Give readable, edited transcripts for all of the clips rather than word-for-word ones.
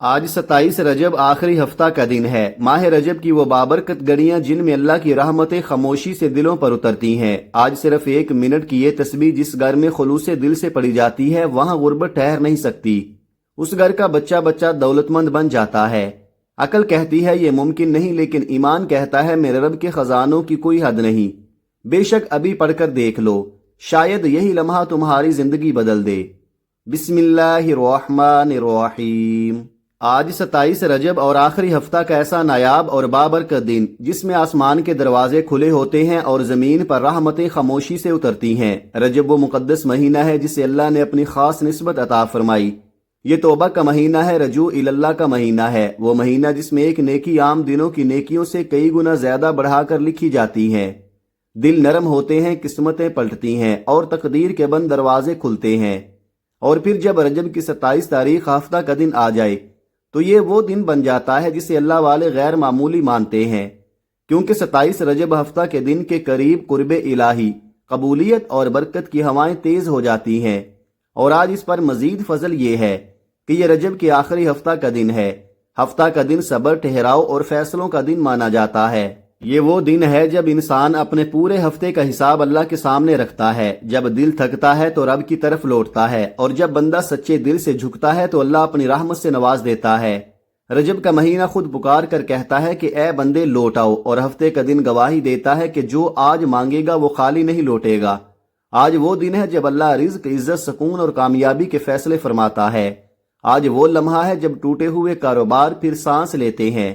آج 27 رجب آخری ہفتہ کا دن ہے۔ ماہ رجب کی وہ بابرکت گھڑیاں جن میں اللہ کی رحمتیں خاموشی سے دلوں پر اترتی ہیں۔ آج صرف 1 منٹ کی یہ تسبیح جس گھر میں خلوص دل سے پڑھی جاتی ہے وہاں غربت ٹھہر نہیں سکتی۔ اس گھر کا بچہ بچہ دولت مند بن جاتا ہے۔ عقل کہتی ہے یہ ممکن نہیں، لیکن ایمان کہتا ہے میرے رب کے خزانوں کی کوئی حد نہیں۔ بے شک ابھی پڑھ کر دیکھ لو، شاید یہی لمحہ تمہاری زندگی بدل دے۔ بسم اللہ الرحمن الرحیم۔ آج 27 رجب اور آخری ہفتہ کا ایسا نایاب اور بابرکت دن جس میں آسمان کے دروازے کھلے ہوتے ہیں اور زمین پر رحمتیں خاموشی سے اترتی ہیں۔ رجب وہ مقدس مہینہ ہے جسے اللہ نے اپنی خاص نسبت عطا فرمائی۔ یہ توبہ کا مہینہ ہے، رجوع اللہ کا مہینہ ہے، وہ مہینہ جس میں ایک نیکی عام دنوں کی نیکیوں سے کئی گنا زیادہ بڑھا کر لکھی جاتی ہے۔ دل نرم ہوتے ہیں، قسمتیں پلٹتی ہیں اور تقدیر کے بند دروازے کھلتے ہیں۔ اور پھر جب رجب کی 27 تاریخ ہفتہ کا دن آ جائے تو یہ وہ دن بن جاتا ہے جسے اللہ والے غیر معمولی مانتے ہیں، کیونکہ 27 رجب ہفتہ کے دن کے قریب قرب الہی، قبولیت اور برکت کی ہوائیں تیز ہو جاتی ہیں۔ اور آج اس پر مزید فضل یہ ہے کہ یہ رجب کے آخری ہفتہ کا دن ہے۔ ہفتہ کا دن صبر، ٹھہراؤ اور فیصلوں کا دن مانا جاتا ہے۔ یہ وہ دن ہے جب انسان اپنے پورے ہفتے کا حساب اللہ کے سامنے رکھتا ہے۔ جب دل تھکتا ہے تو رب کی طرف لوٹتا ہے، اور جب بندہ سچے دل سے جھکتا ہے تو اللہ اپنی رحمت سے نواز دیتا ہے۔ رجب کا مہینہ خود پکار کر کہتا ہے کہ اے بندے لوٹ آؤ، اور ہفتے کا دن گواہی دیتا ہے کہ جو آج مانگے گا وہ خالی نہیں لوٹے گا۔ آج وہ دن ہے جب اللہ رزق، عزت، سکون اور کامیابی کے فیصلے فرماتا ہے۔ آج وہ لمحہ ہے جب ٹوٹے ہوئے کاروبار پھر سانس لیتے ہیں،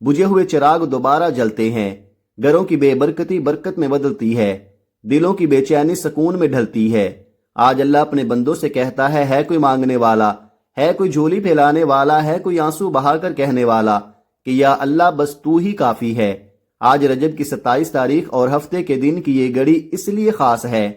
بجھے ہوئے چراغ دوبارہ جلتے ہیں، گھروں کی بے برکتی برکت میں بدلتی ہے، دلوں کی بے چینی سکون میں ڈھلتی ہے۔ آج اللہ اپنے بندوں سے کہتا ہے کوئی مانگنے والا، ہے کوئی جھولی پھیلانے والا، ہے کوئی آنسو بہا کر کہنے والا کہ یا اللہ بس تو ہی کافی ہے۔ آج رجب کی 27 تاریخ اور ہفتے کے دن کی یہ گھڑی اس لیے خاص ہے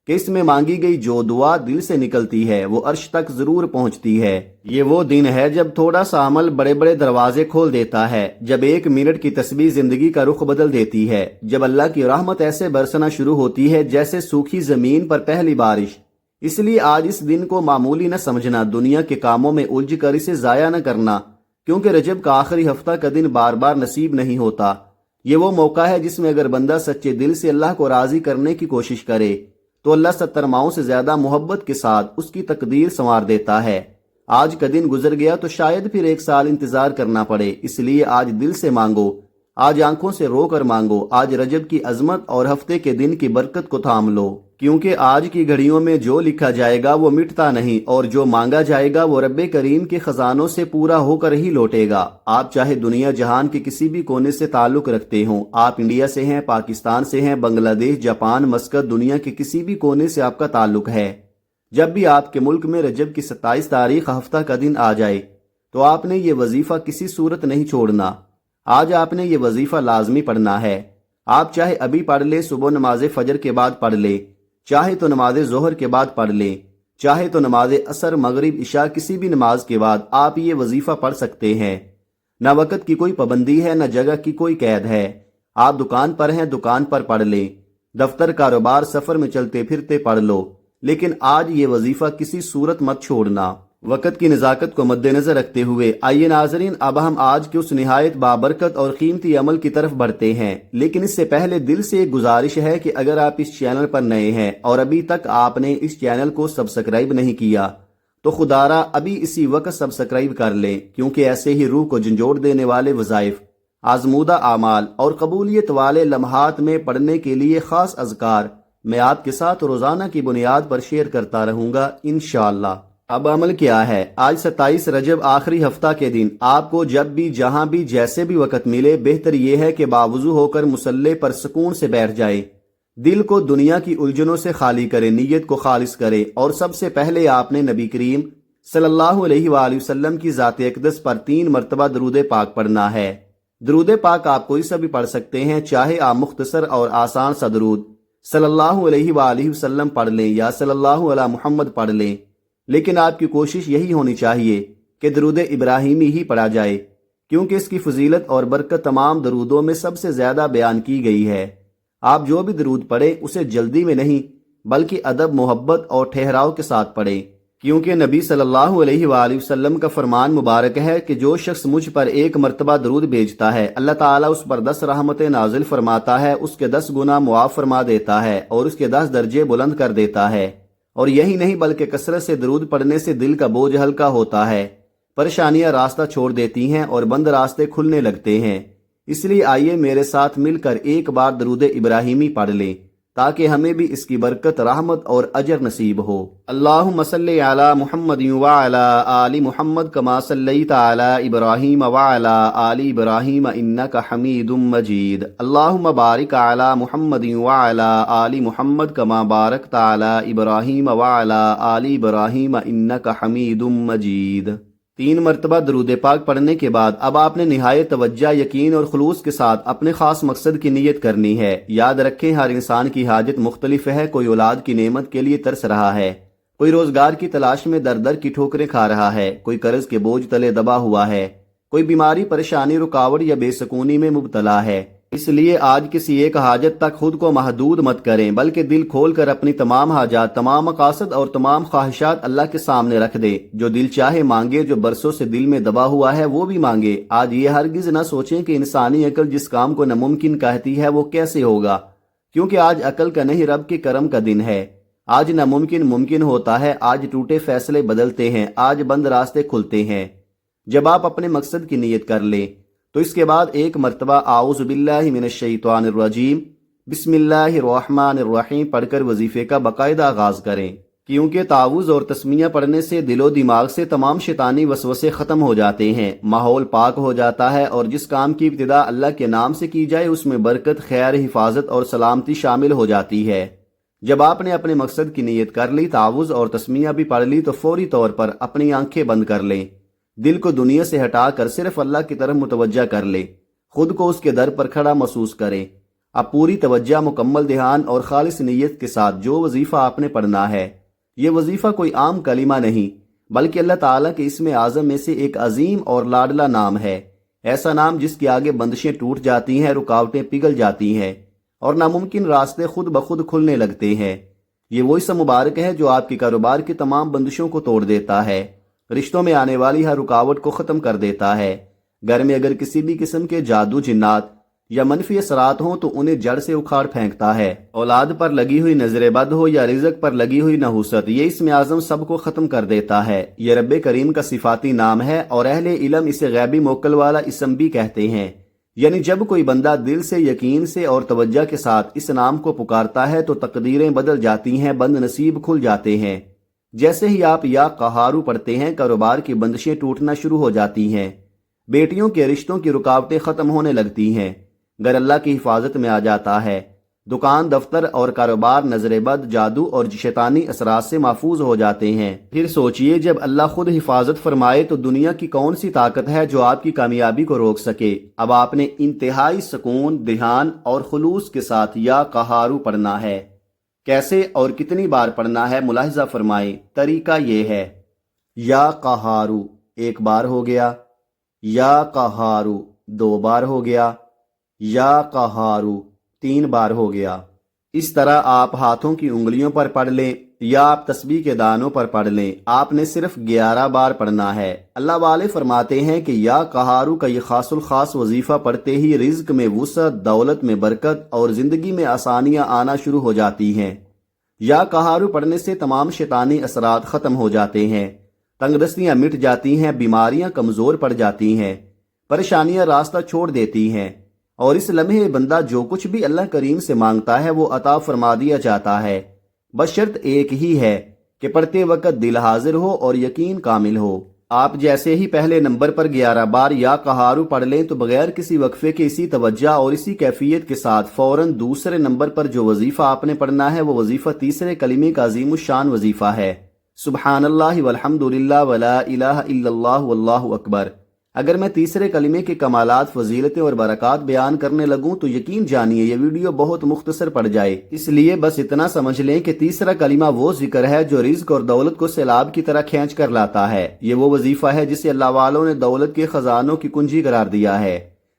کہ اس میں مانگی گئی جو دعا دل سے نکلتی ہے وہ عرش تک ضرور پہنچتی ہے۔ یہ وہ دن ہے جب تھوڑا سا عمل بڑے بڑے دروازے کھول دیتا ہے، جب 1 منٹ کی تسبیح زندگی کا رخ بدل دیتی ہے، جب اللہ کی رحمت ایسے برسنا شروع ہوتی ہے جیسے سوکھی زمین پر پہلی بارش۔ اس لیے آج اس دن کو معمولی نہ سمجھنا، دنیا کے کاموں میں الجھ کر اسے ضائع نہ کرنا، کیونکہ رجب کا آخری ہفتہ کا دن بار بار نصیب نہیں ہوتا۔ یہ وہ موقع ہے جس میں اگر بندہ سچے دل سے اللہ کو راضی کرنے کی کوشش کرے تو اللہ 70 ماؤں سے زیادہ محبت کے ساتھ اس کی تقدیر سنوار دیتا ہے۔ آج کا دن گزر گیا تو شاید پھر 1 سال انتظار کرنا پڑے، اس لیے آج دل سے مانگو، آج آنکھوں سے رو کر مانگو، آج رجب کی عظمت اور ہفتے کے دن کی برکت کو تھام لو، کیونکہ آج کی گھڑیوں میں جو لکھا جائے گا وہ مٹتا نہیں، اور جو مانگا جائے گا وہ رب کریم کے خزانوں سے پورا ہو کر ہی لوٹے گا۔ آپ چاہے دنیا جہان کے کسی بھی کونے سے تعلق رکھتے ہوں، آپ انڈیا سے ہیں، پاکستان سے ہیں، بنگلہ دیش، جاپان، مسقط، دنیا کے کسی بھی کونے سے آپ کا تعلق ہے، جب بھی آپ کے ملک میں رجب کی 27 تاریخ ہفتہ کا دن آ جائے تو آپ نے یہ وظیفہ کسی صورت نہیں چھوڑنا۔ آج آپ نے یہ وظیفہ لازمی پڑھنا ہے۔ آپ چاہے ابھی پڑھ لے، صبح نماز فجر کے بعد پڑھ لے، چاہے تو نماز ظہر کے بعد پڑھ لیں، چاہے تو نماز عصر، مغرب، عشاء، کسی بھی نماز کے بعد آپ یہ وظیفہ پڑھ سکتے ہیں۔ نہ وقت کی کوئی پابندی ہے، نہ جگہ کی کوئی قید ہے۔ آپ دکان پر ہیں، دکان پر پڑھ لیں، دفتر، کاروبار، سفر میں چلتے پھرتے پڑھ لو، لیکن آج یہ وظیفہ کسی صورت مت چھوڑنا۔ وقت کی نزاکت کو مد نظر رکھتے ہوئے آئیے ناظرین اب ہم آج کے اس نہایت بابرکت اور قیمتی عمل کی طرف بڑھتے ہیں، لیکن اس سے پہلے دل سے ایک گزارش ہے کہ اگر آپ اس چینل پر نئے ہیں اور ابھی تک آپ نے اس چینل کو سبسکرائب نہیں کیا تو خدارا ابھی اسی وقت سبسکرائب کر لیں، کیونکہ ایسے ہی روح کو جھنجھوڑ دینے والے وظائف، آزمودہ اعمال اور قبولیت والے لمحات میں پڑھنے کے لیے خاص اذکار میں آپ کے ساتھ روزانہ کی بنیاد پر شیئر کرتا رہوں گا انشاءاللہ۔ اب عمل کیا ہے؟ آج 27 رجب آخری ہفتہ کے دن آپ کو جب بھی، جہاں بھی، جیسے بھی وقت ملے، بہتر یہ ہے کہ باوضو ہو کر مصلی پر سکون سے بیٹھ جائے، دل کو دنیا کی الجھنوں سے خالی کرے، نیت کو خالص کرے، اور سب سے پہلے آپ نے نبی کریم صلی اللہ علیہ وآلہ وسلم کی ذات اقدس پر 3 مرتبہ درود پاک پڑھنا ہے۔ درود پاک آپ کوئی سا بھی پڑھ سکتے ہیں، چاہے آپ مختصر اور آسان سا درود صلی اللہ علیہ وآلہ وسلم پڑھ لیں یا صلی اللہ علی محمد پڑھ لیں، لیکن آپ کی کوشش یہی ہونی چاہیے کہ درود ابراہیمی ہی پڑھا جائے، کیونکہ اس کی فضیلت اور برکت تمام درودوں میں سب سے زیادہ بیان کی گئی ہے۔ آپ جو بھی درود پڑھیں اسے جلدی میں نہیں بلکہ ادب، محبت اور ٹھہراؤ کے ساتھ پڑھیں، کیونکہ نبی صلی اللہ علیہ وآلہ وسلم کا فرمان مبارک ہے کہ جو شخص مجھ پر ایک مرتبہ درود بھیجتا ہے اللہ تعالیٰ اس پر 10 رحمتیں نازل فرماتا ہے، اس کے 10 گناہ معاف فرما دیتا ہے اور اس کے 10 درجے بلند کر دیتا ہے۔ اور یہی نہیں بلکہ کثرت سے درود پڑھنے سے دل کا بوجھ ہلکا ہوتا ہے، پریشانیاں راستہ چھوڑ دیتی ہیں اور بند راستے کھلنے لگتے ہیں۔ اس لیے آئیے میرے ساتھ مل کر ایک بار درود ابراہیمی پڑھ لیں تاکہ ہمیں بھی اس کی برکت، رحمت اور اجر نصیب ہو۔ اللہم صلی علی محمد وعلی آل محمد کما صلیت علی ابراہیم وعلی آل ابراہیم انک حمید مجید۔ اللہم بارک علی محمد وعلی آل محمد کما بارکت علی ابراہیم وعلی آل ابراہیم انک حمید مجید۔ 3 مرتبہ درود پاک پڑھنے کے بعد اب آپ نے نہایت توجہ، یقین اور خلوص کے ساتھ اپنے خاص مقصد کی نیت کرنی ہے۔ یاد رکھیں ہر انسان کی حاجت مختلف ہے، کوئی اولاد کی نعمت کے لیے ترس رہا ہے، کوئی روزگار کی تلاش میں در در کی ٹھوکریں کھا رہا ہے، کوئی قرض کے بوجھ تلے دبا ہوا ہے، کوئی بیماری، پریشانی، رکاوٹ یا بے سکونی میں مبتلا ہے۔ اس لیے آج کسی ایک حاجت تک خود کو محدود مت کریں بلکہ دل کھول کر اپنی تمام حاجات، تمام مقاصد اور تمام خواہشات اللہ کے سامنے رکھ دیں۔ جو دل چاہے مانگے، جو برسوں سے دل میں دبا ہوا ہے وہ بھی مانگے۔ آج یہ ہرگز نہ سوچیں کہ انسانی عقل جس کام کو ناممکن کہتی ہے وہ کیسے ہوگا، کیونکہ آج عقل کا نہیں رب کے کرم کا دن ہے۔ آج ناممکن ممکن ہوتا ہے، آج ٹوٹے فیصلے بدلتے ہیں، آج بند راستے کھلتے ہیں۔ جب آپ اپنے مقصد کی نیت کر لیں تو اس کے بعد ایک مرتبہ اعوذ باللہ من الشیطان الرجیم بسم اللہ الرحمن الرحیم پڑھ کر وظیفے کا باقاعدہ آغاز کریں، کیونکہ تعوذ اور تسمیہ پڑھنے سے دل و دماغ سے تمام شیطانی وسوسے ختم ہو جاتے ہیں، ماحول پاک ہو جاتا ہے، اور جس کام کی ابتدا اللہ کے نام سے کی جائے اس میں برکت، خیر، حفاظت اور سلامتی شامل ہو جاتی ہے۔ جب آپ نے اپنے مقصد کی نیت کر لی، تعوذ اور تسمیہ بھی پڑھ لی، تو فوری طور پر اپنی آنکھیں بند کر لیں، دل کو دنیا سے ہٹا کر صرف اللہ کی طرف متوجہ کر لیں، خود کو اس کے در پر کھڑا محسوس کریں۔ اب پوری توجہ، مکمل دھیان اور خالص نیت کے ساتھ جو وظیفہ آپ نے پڑھنا ہے، یہ وظیفہ کوئی عام کلمہ نہیں بلکہ اللہ تعالیٰ کے اسم اعظم میں سے ایک عظیم اور لاڈلا نام ہے، ایسا نام جس کے آگے بندشیں ٹوٹ جاتی ہیں، رکاوٹیں پگھل جاتی ہیں اور ناممکن راستے خود بخود کھلنے لگتے ہیں۔ یہ وہ اسم مبارک ہے جو آپ کے کاروبار کی تمام بندشوں کو توڑ دیتا ہے، رشتوں میں آنے والی ہر رکاوٹ کو ختم کر دیتا ہے۔ گھر میں اگر کسی بھی قسم کے جادو، جنات یا منفی اثرات ہوں تو انہیں جڑ سے اکھاڑ پھینکتا ہے۔ اولاد پر لگی ہوئی نظر بد ہو یا رزق پر لگی ہوئی نحوست، یہ اسم اعظم سب کو ختم کر دیتا ہے۔ یہ رب کریم کا صفاتی نام ہے اور اہل علم اسے غیبی موکل والا اسم بھی کہتے ہیں، یعنی جب کوئی بندہ دل سے، یقین سے اور توجہ کے ساتھ اس نام کو پکارتا ہے تو تقدیریں بدل جاتی ہیں، بند نصیب کھل جاتے ہیں۔ جیسے ہی آپ یا قہارو پڑھتے ہیں، کاروبار کی بندشیں ٹوٹنا شروع ہو جاتی ہیں، بیٹیوں کے رشتوں کی رکاوٹیں ختم ہونے لگتی ہیں، گھر اللہ کی حفاظت میں آ جاتا ہے، دکان، دفتر اور کاروبار نظر بد، جادو اور شیطانی اثرات سے محفوظ ہو جاتے ہیں۔ پھر سوچئے جب اللہ خود حفاظت فرمائے تو دنیا کی کون سی طاقت ہے جو آپ کی کامیابی کو روک سکے۔ اب آپ نے انتہائی سکون، دھیان اور خلوص کے ساتھ یا قہارو پڑھنا ہے۔ کیسے اور کتنی بار پڑھنا ہے ملاحظہ فرمائیں۔ طریقہ یہ ہے، یا قہارو 1 بار ہو گیا، یا قہارو 2 بار ہو گیا، یا قہارو 3 بار ہو گیا۔ اس طرح آپ ہاتھوں کی انگلیوں پر پڑھ لیں یا آپ تسبیح کے دانوں پر پڑھ لیں، آپ نے صرف 11 بار پڑھنا ہے۔ اللہ والے فرماتے ہیں کہ یا قہارو کا یہ خاص الخاص وظیفہ پڑھتے ہی رزق میں وسعت، دولت میں برکت اور زندگی میں آسانیاں آنا شروع ہو جاتی ہیں۔ یا قہارو پڑھنے سے تمام شیطانی اثرات ختم ہو جاتے ہیں، تنگ دستیاں مٹ جاتی ہیں، بیماریاں کمزور پڑ جاتی ہیں، پریشانیاں راستہ چھوڑ دیتی ہیں، اور اس لمحے بندہ جو کچھ بھی اللہ کریم سے مانگتا ہے وہ عطا فرما دیا جاتا ہے، بس شرط ایک ہی ہے کہ پڑھتے وقت دل حاضر ہو اور یقین کامل ہو۔ آپ جیسے ہی پہلے نمبر پر 11 بار یا قہارو پڑھ لیں تو بغیر کسی وقفے کے اسی توجہ اور اسی کیفیت کے ساتھ فوراً دوسرے نمبر پر جو وظیفہ آپ نے پڑھنا ہے وہ وظیفہ تیسرے کلمے کا عظیم الشان وظیفہ ہے، سبحان اللہ والحمد للہ ولا الہ الا اللہ واللہ اکبر۔ اگر میں تیسرے کلمے کے کمالات، فضیلتیں اور برکات بیان کرنے لگوں تو یقین جانیے یہ ویڈیو بہت مختصر پڑ جائے، اس لیے بس اتنا سمجھ لیں کہ تیسرا کلمہ وہ ذکر ہے جو رزق اور دولت کو سیلاب کی طرح کھینچ کر لاتا ہے۔ یہ وہ وظیفہ ہے جسے اللہ والوں نے دولت کے خزانوں کی کنجی قرار دیا ہے۔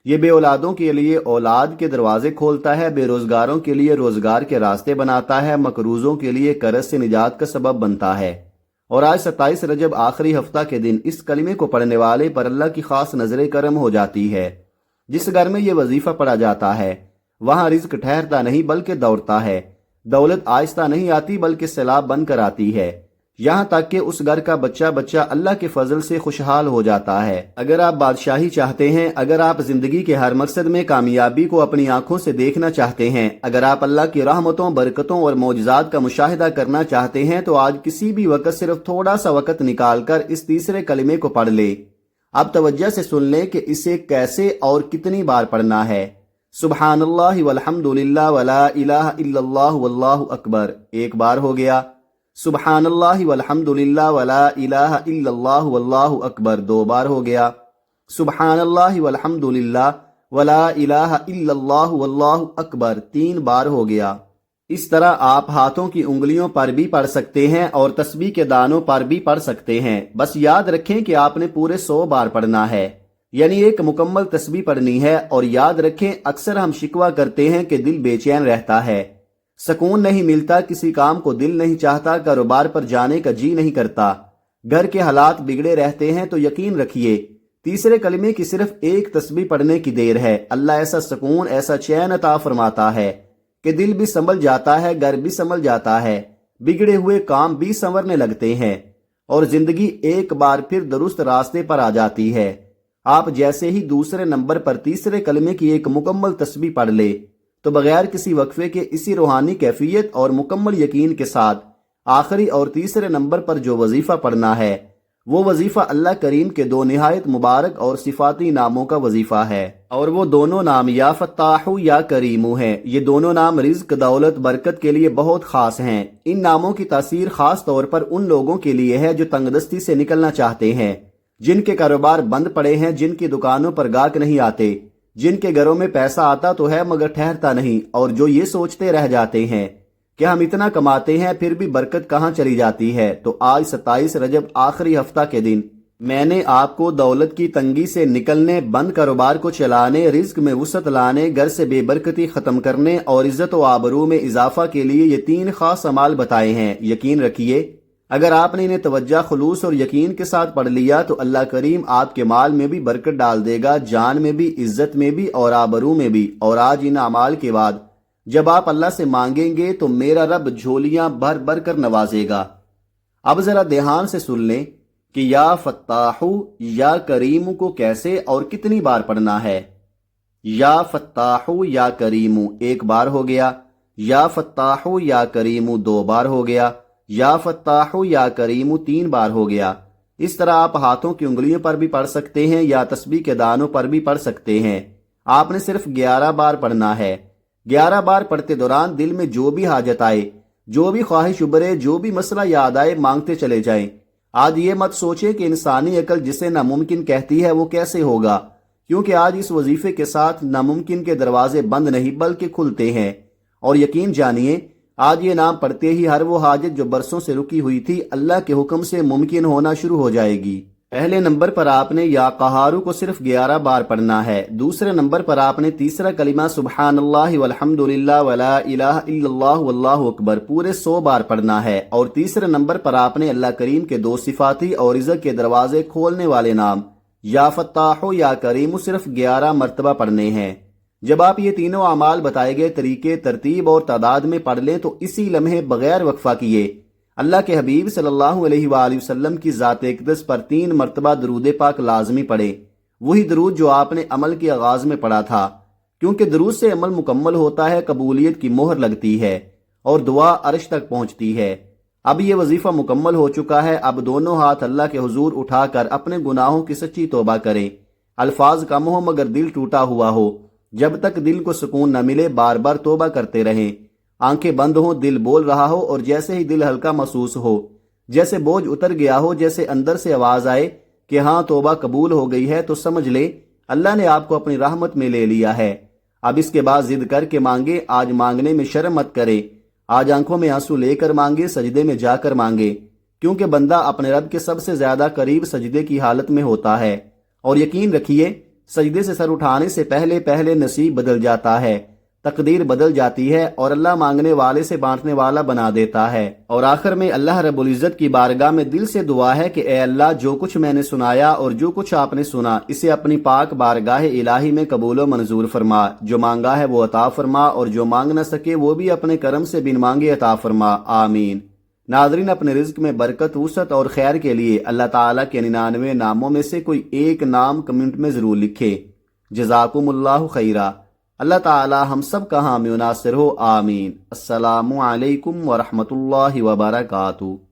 یہ بے اولادوں کے لیے اولاد کے دروازے کھولتا ہے، بے روزگاروں کے لیے روزگار کے راستے بناتا ہے، مقروضوں کے لیے قرض سے نجات کا سبب بنتا ہے، اور آج 27 رجب آخری ہفتہ کے دن اس کلمے کو پڑھنے والے پر اللہ کی خاص نظر کرم ہو جاتی ہے۔ جس گھر میں یہ وظیفہ پڑھا جاتا ہے وہاں رزق ٹھہرتا نہیں بلکہ دوڑتا ہے، دولت آہستہ نہیں آتی بلکہ سیلاب بن کر آتی ہے، یہاں تک کہ اس گھر کا بچہ بچہ اللہ کے فضل سے خوشحال ہو جاتا ہے۔ اگر آپ بادشاہی چاہتے ہیں، اگر آپ زندگی کے ہر مقصد میں کامیابی کو اپنی آنکھوں سے دیکھنا چاہتے ہیں، اگر آپ اللہ کی رحمتوں، برکتوں اور معجزات کا مشاہدہ کرنا چاہتے ہیں تو آج کسی بھی وقت صرف تھوڑا سا وقت نکال کر اس تیسرے کلمے کو پڑھ لے۔ اب توجہ سے سن لیں کہ اسے کیسے اور کتنی بار پڑھنا ہے۔ سبحان اللہ والحمد للہ ولا الہ الا اللہ واللہ اکبر، ایک بار ہو گیا۔ سبحان اللہ والحمد للہ ولا الہ الا اللہ واللہ اکبر، دو بار ہو گیا۔ سبحان اللہ والحمد للہ ولا الہ الا اللہ واللہ اکبر، تین بار ہو گیا۔ اس طرح آپ ہاتھوں کی انگلیوں پر بھی پڑھ سکتے ہیں اور تسبیح کے دانوں پر بھی پڑھ سکتے ہیں، بس یاد رکھیں کہ آپ نے پورے 100 بار پڑھنا ہے، یعنی ایک مکمل تسبیح پڑھنی ہے۔ اور یاد رکھیں اکثر ہم شکوہ کرتے ہیں کہ دل بے چین رہتا ہے، سکون نہیں ملتا، کسی کام کو دل نہیں چاہتا، کاروبار پر جانے کا جی نہیں کرتا، گھر کے حالات بگڑے رہتے ہیں، تو یقین رکھیے تیسرے کلمے کی صرف ایک تسبیح پڑھنے کی دیر ہے، اللہ ایسا سکون، ایسا چین عطا فرماتا ہے کہ دل بھی سنبھل جاتا ہے، گھر بھی سنبھل جاتا ہے، بگڑے ہوئے کام بھی سنورنے لگتے ہیں اور زندگی ایک بار پھر درست راستے پر آ جاتی ہے۔ آپ جیسے ہی دوسرے نمبر پر تیسرے کلمے کی ایک مکمل تسبیح پڑھ لے تو بغیر کسی وقفے کے اسی روحانی کیفیت اور مکمل یقین کے ساتھ آخری اور تیسرے نمبر پر جو وظیفہ پڑھنا ہے وہ وظیفہ اللہ کریم کے دو نہایت مبارک اور صفاتی ناموں کا وظیفہ ہے، اور وہ دونوں نام یا فتاح یا کریم ہیں۔ یہ دونوں نام رزق، دولت، برکت کے لیے بہت خاص ہیں۔ ان ناموں کی تاثیر خاص طور پر ان لوگوں کے لیے ہے جو تنگ دستی سے نکلنا چاہتے ہیں، جن کے کاروبار بند پڑے ہیں، جن کی دکانوں پر گاہک نہیں آتے، جن کے گھروں میں پیسہ آتا تو ہے مگر ٹھہرتا نہیں، اور جو یہ سوچتے رہ جاتے ہیں کہ ہم اتنا کماتے ہیں پھر بھی برکت کہاں چلی جاتی ہے۔ تو آج 27 رجب آخری ہفتہ کے دن میں نے آپ کو دولت کی تنگی سے نکلنے، بند کاروبار کو چلانے، رزق میں وسعت لانے، گھر سے بے برکتی ختم کرنے اور عزت و آبرو میں اضافہ کے لیے یہ 3 خاص اعمال بتائے ہیں۔ یقین رکھیے اگر آپ نے انہیں توجہ، خلوص اور یقین کے ساتھ پڑھ لیا تو اللہ کریم آپ کے مال میں بھی برکت ڈال دے گا، جان میں بھی، عزت میں بھی اور آبرو میں بھی۔ اور آج ان اعمال کے بعد جب آپ اللہ سے مانگیں گے تو میرا رب جھولیاں بھر بھر کر نوازے گا۔ اب ذرا دھیان سے سن لیں کہ یا فتاح یا کریم کو کیسے اور کتنی بار پڑھنا ہے۔ یا فتاح یا کریم، ایک بار ہو گیا۔ یا فتاح یا کریم، 2 بار ہو گیا۔ یا فتاح یا کریم، 3 بار ہو گیا۔ اس طرح آپ ہاتھوں کی انگلیوں پر بھی پڑھ سکتے ہیں یا تسبیح کے دانوں پر بھی پڑھ سکتے ہیں۔ آپ نے صرف 11 بار پڑھنا ہے۔ 11 بار پڑھتے دوران دل میں جو بھی حاجت آئے، جو بھی خواہش ابھرے، جو بھی مسئلہ یاد آئے، مانگتے چلے جائیں۔ آج یہ مت سوچیں کہ انسانی عقل جسے ناممکن کہتی ہے وہ کیسے ہوگا، کیونکہ آج اس وظیفے کے ساتھ ناممکن کے دروازے بند نہیں بلکہ کھلتے ہیں۔ اور یقین جانیے آج یہ نام پڑھتے ہی ہر وہ حاجت جو برسوں سے رکی ہوئی تھی اللہ کے حکم سے ممکن ہونا شروع ہو جائے گی۔ پہلے نمبر پر آپ نے یا قہارو کو صرف 11 بار پڑھنا ہے۔ دوسرے نمبر پر آپ نے تیسرا کلمہ سبحان اللہ والحمد للہ ولا الہ الا اللہ واللہ اکبر پورے 100 بار پڑھنا ہے۔ اور تیسرے نمبر پر آپ نے اللہ کریم کے 2 صفاتی اور رزق کے دروازے کھولنے والے نام یا فتاح یا کریم صرف 11 مرتبہ پڑھنے ہیں۔ جب آپ یہ تینوں اعمال بتائے گئے طریقے، ترتیب اور تعداد میں پڑھ لیں تو اسی لمحے بغیر وقفہ کیے اللہ کے حبیب صلی اللہ علیہ وآلہ وسلم کی ذات اقدس پر 3 مرتبہ درود پاک لازمی پڑھے، وہی درود جو آپ نے عمل کے آغاز میں پڑھا تھا، کیونکہ درود سے عمل مکمل ہوتا ہے، قبولیت کی مہر لگتی ہے اور دعا عرش تک پہنچتی ہے۔ اب یہ وظیفہ مکمل ہو چکا ہے، اب دونوں ہاتھ اللہ کے حضور اٹھا کر اپنے گناہوں کی سچی توبہ کریں۔ الفاظ کم ہو مگر دل ٹوٹا ہوا ہو، جب تک دل کو سکون نہ ملے بار بار توبہ کرتے رہیں۔ آنکھیں بند ہوں، دل بول رہا ہو اور جیسے ہی دل ہلکا محسوس ہو، جیسے بوجھ اتر گیا ہو، جیسے اندر سے آواز آئے کہ ہاں توبہ قبول ہو گئی ہے، تو سمجھ لے اللہ نے آپ کو اپنی رحمت میں لے لیا ہے۔ اب اس کے بعد ضد کر کے مانگے، آج مانگنے میں شرم مت کرے، آج آنکھوں میں آنسو لے کر مانگے، سجدے میں جا کر مانگے، کیونکہ بندہ اپنے رب کے سب سے زیادہ قریب سجدے کی حالت میں ہوتا ہے۔ اور یقین رکھیے سجدے سے سر اٹھانے سے پہلے نصیب بدل جاتا ہے، تقدیر بدل جاتی ہے اور اللہ مانگنے والے سے بانٹنے والا بنا دیتا ہے۔ اور آخر میں اللہ رب العزت کی بارگاہ میں دل سے دعا ہے کہ اے اللہ، جو کچھ میں نے سنایا اور جو کچھ آپ نے سنا، اسے اپنی پاک بارگاہ الہی میں قبول و منظور فرما۔ جو مانگا ہے وہ عطا فرما، اور جو مانگ نہ سکے وہ بھی اپنے کرم سے بن مانگے عطا فرما، آمین۔ ناظرین، اپنے رزق میں برکت، وسعت اور خیر کے لیے اللہ تعالیٰ کے 99 ناموں میں سے کوئی ایک نام کمنٹ میں ضرور لکھے۔ جزاکم اللہ خیرہ۔ اللہ تعالیٰ ہم سب کا حامی و ناصر ہو، آمین۔ السلام علیکم ورحمۃ اللہ وبرکاتہ۔